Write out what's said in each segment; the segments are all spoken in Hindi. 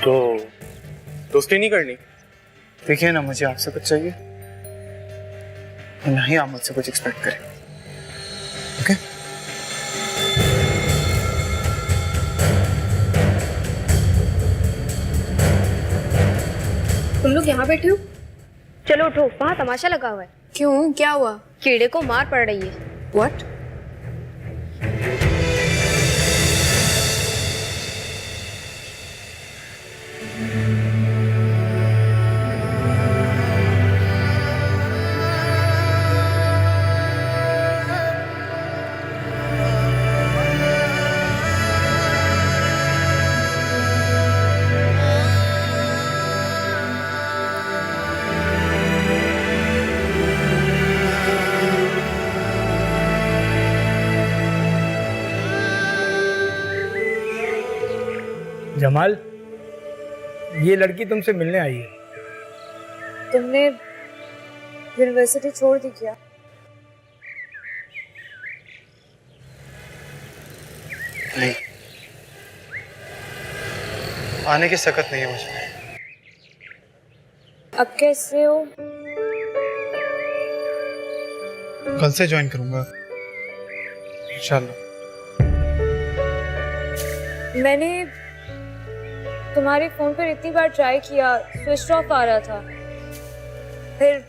तो दोस्ती नहीं करनी? देखिए ना, मुझे आपसे कुछ चाहिए ना ही आप मुझसे कुछ एक्सपेक्ट करें। ओके? तुम लोग यहाँ बैठे हो? चलो उठो, वहाँ तमाशा लगा हुआ है। क्यों, क्या हुआ? कीड़े को मार पड़ रही है। व्हाट? जमाल, ये लड़की तुमसे मिलने आई है। तुमने यूनिवर्सिटी छोड़ दी क्या? नहीं, आने की सकत नहीं है मुझे। अब कैसे हो? कल से ज्वाइन करूंगा इंशाल्लाह। मैंने तुम्हारे फोन पर इतनी बार ट्राई किया, स्विच ऑफ आ रहा था। फिर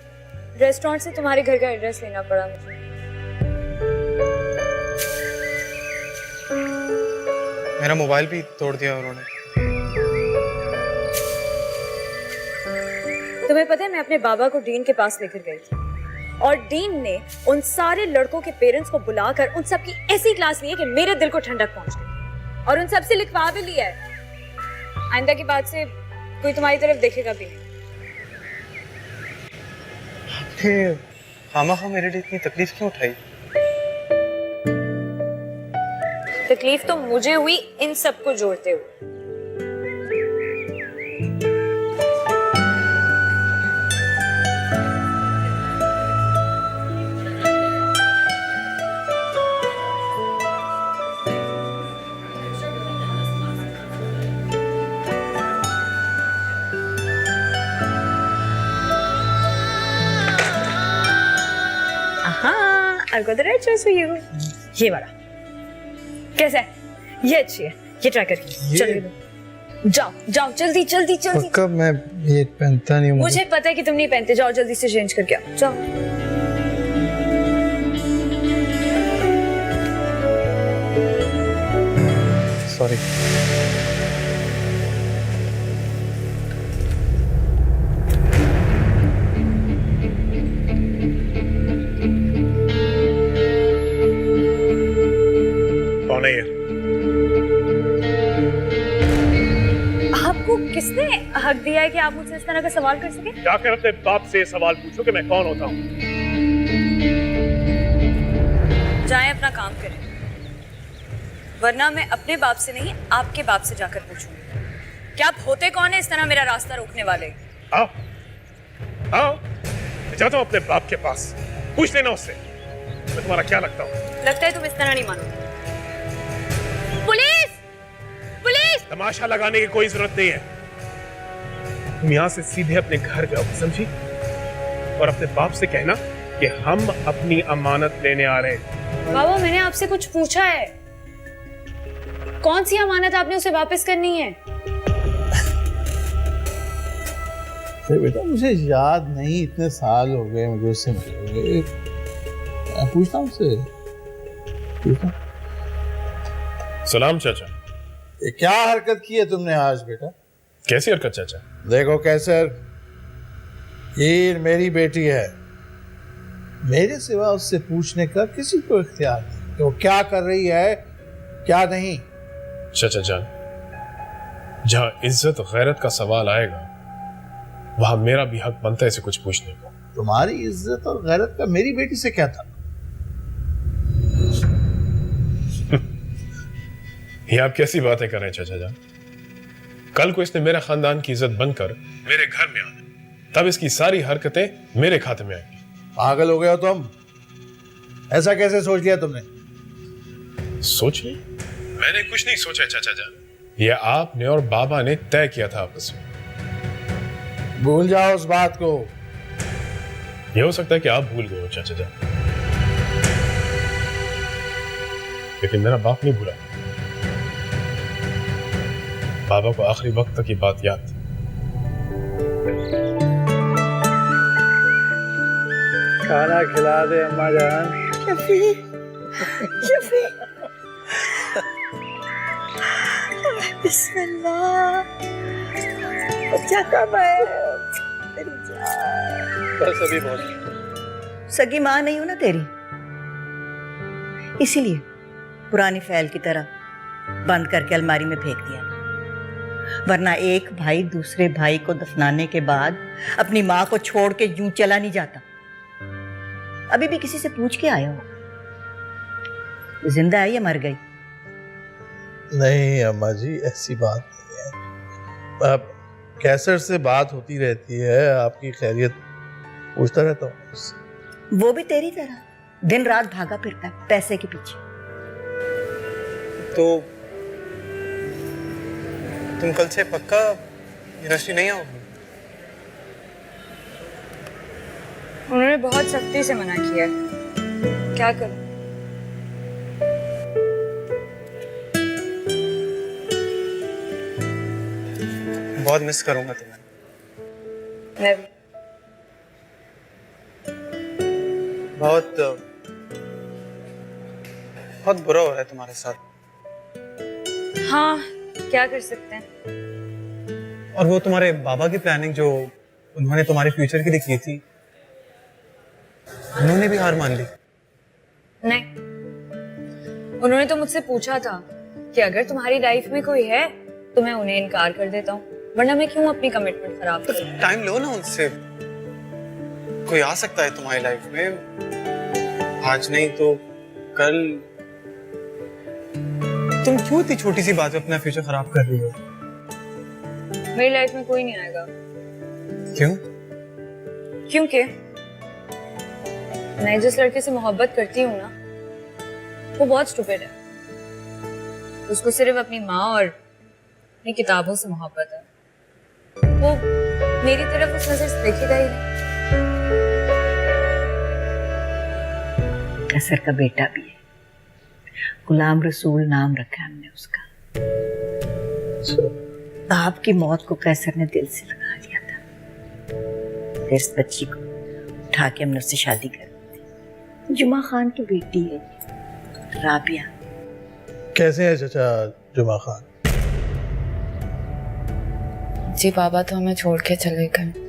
रेस्टोरेंट से तुम्हारे घर का एड्रेस लेना पड़ा मुझे। मेरा मोबाइल भी तोड़ दिया उन्होंने। तुम्हें पता है, मैं अपने बाबा को डीन के पास लेकर गई थी और डीन ने उन सारे लड़कों के पेरेंट्स को बुलाकर उन सब की ऐसी क्लास ली है कि मेरे दिल को ठंडक पहुंच गई, और उन सबसे लिखवा भी लिया है। आइंदा की बात से कोई तुम्हारी तरफ देखेगा भी नहीं। खामा मेरे लिए इतनी तकलीफ क्यों उठाई? तकलीफ तो मुझे हुई इन सबको जोड़ते हुए। I've got the right choice for you. ये वाला कैसा है? ये अच्छी है, ये ट्राई करके चलो। जाओ जाओ, जल्दी जल्दी जल्दी। कब मैं ये पहनता नहीं हूँ। मुझे पता है कि तुम नहीं पहनते। जाओ जल्दी से चेंज करके आओ, जाओ। सॉरी। कौन है ये? आपको किसने हक दिया है कि आप मुझसे इस तरह का सवाल कर सके? जाकर अपने बाप से सवाल पूछो कि मैं कौन होता हूँ। जाएं, अपना काम करें, वरना मैं अपने बाप से नहीं आपके बाप से जाकर पूछूंगी कि आप होते कौन है इस तरह मेरा रास्ता रोकने वाले। आओ आओ, मैं जाता हूँ अपने बाप के पास, पूछ लेना उससे मैं तुम्हारा क्या लगता हूँ। लगता है तुम इस तरह नहीं मानोगे। पुलिस! पुलिस! तमाशा लगाने की कोई जरूरत नहीं है। तुम यहाँ से सीधे अपने घर जाओ, समझी? और अपने बाप से कहना कि हम अपनी अमानत लेने आ रहे हैं। बाबा, मैंने आपसे कुछ पूछा है। कौन सी अमानत आपने उसे वापस करनी है? बेटा मुझे याद नहीं, इतने साल हो गए मुझे उससे मिले हुए। मैं पूछता हूँ उससे, पूछता। सलाम चाचा। ये क्या हरकत की है तुमने आज बेटा? कैसी हरकत चाचा? देखो कैसे, ये मेरी बेटी है, मेरे सिवा उससे पूछने का किसी को इख्तियार नहीं कि वो क्या कर रही है क्या नहीं। चाचा जान, जहाँ इज्जत और गैरत का सवाल आएगा वहां मेरा भी हक बनता है इसे कुछ पूछने का। तुम्हारी इज्जत और गैरत का मेरी बेटी से क्या था? ये आप कैसी बातें कर रहे हैं चाचा जान? कल को इसने मेरे खानदान की इज्जत बनकर मेरे घर में आना, तब इसकी सारी हरकतें मेरे खाते में आएंगी। पागल हो गए हो तुम? ऐसा कैसे सोच लिया तुमने? सोच ली? मैंने कुछ नहीं सोचा चाचा जान, ये आपने और बाबा ने तय किया था आपस में। भूल जाओ उस बात को। ये हो सकता है कि आप भूल गए हो चाचा जान, लेकिन मेरा बाप नहीं भूला। बाबा को आखिरी वक्त तक ये बात याद थी। खाना खिला दे अम्मा जान। बिस्मिल्लाह। बच्चा कब है? तेरी जान। बस अभी पहुंच। सगी माँ नहीं हूं ना तेरी, इसीलिए पुरानी फाइल की तरह बंद करके अलमारी में फेंक दिया था। वरना एक भाई दूसरे भाई को दफनाने के बाद अपनी माँ को छोड़ के यूं चला नहीं जाता। अभी भी किसी से पूछ के आया हो जिंदा है या मर गई? नहीं अम्मा जी, ऐसी बात नहीं है। अब कैसर से बात होती रहती है, आपकी खैरियत पूछता रहता हूँ उससे। वो भी तेरी तरह दिन रात भागा फिरता है पैसे के पीछे। तो तुम कल से पक्का यूनिवर्सिटी नहीं आओगे? उन्होंने बहुत सख्ती से मना किया है, क्या करूं? बहुत मिस करूंगा तुम्हें। मैं भी। बहुत बहुत बुरा हो रहा है तुम्हारे साथ। हाँ, क्या कर सकते हैं। और वो तुम्हारे बाबा की प्लानिंग जो उन्होंने तुम्हारे फ्यूचर के लिए की थी, उन्होंने भी हार मान ली। नहीं, उन्होंने तो मुझसे पूछा था कि अगर तुम्हारी लाइफ में कोई है तो मैं उन्हें इनकार कर देता हूँ, वरना मैं क्यों अपनी कमिटमेंट खराब तो करूं? टाइम लो ना उनसे। कोई आ सकता है तुम्हारी लाइफ में, आज नहीं तो कल। तुम क्यों इतनी छोटी सी बात में अपना फ्यूचर खराब कर रही हो? मेरी लाइफ में कोई नहीं आएगा। क्यों? क्योंकि मैं जिस लड़के से मोहब्बत करती हूँ ना, वो बहुत स्टूपिड है। उसको सिर्फ अपनी माँ और अपनी किताबों से मोहब्बत है। वो मेरी तरफ उस नजर से देखेगा ही नहीं। कैसर का बेटा भी है, गुलाम रसूल नाम रखा है हमने उसका। बाप की मौत को कैसर ने दिल से लगा लिया था। फिर इस बच्ची को उठा के हमने उससे शादी कर दी थी। जुमा खान की बेटी है राबिया। कैसे है चाचा जुमा खान? जी बाबा तो हमें छोड़ के चले गए।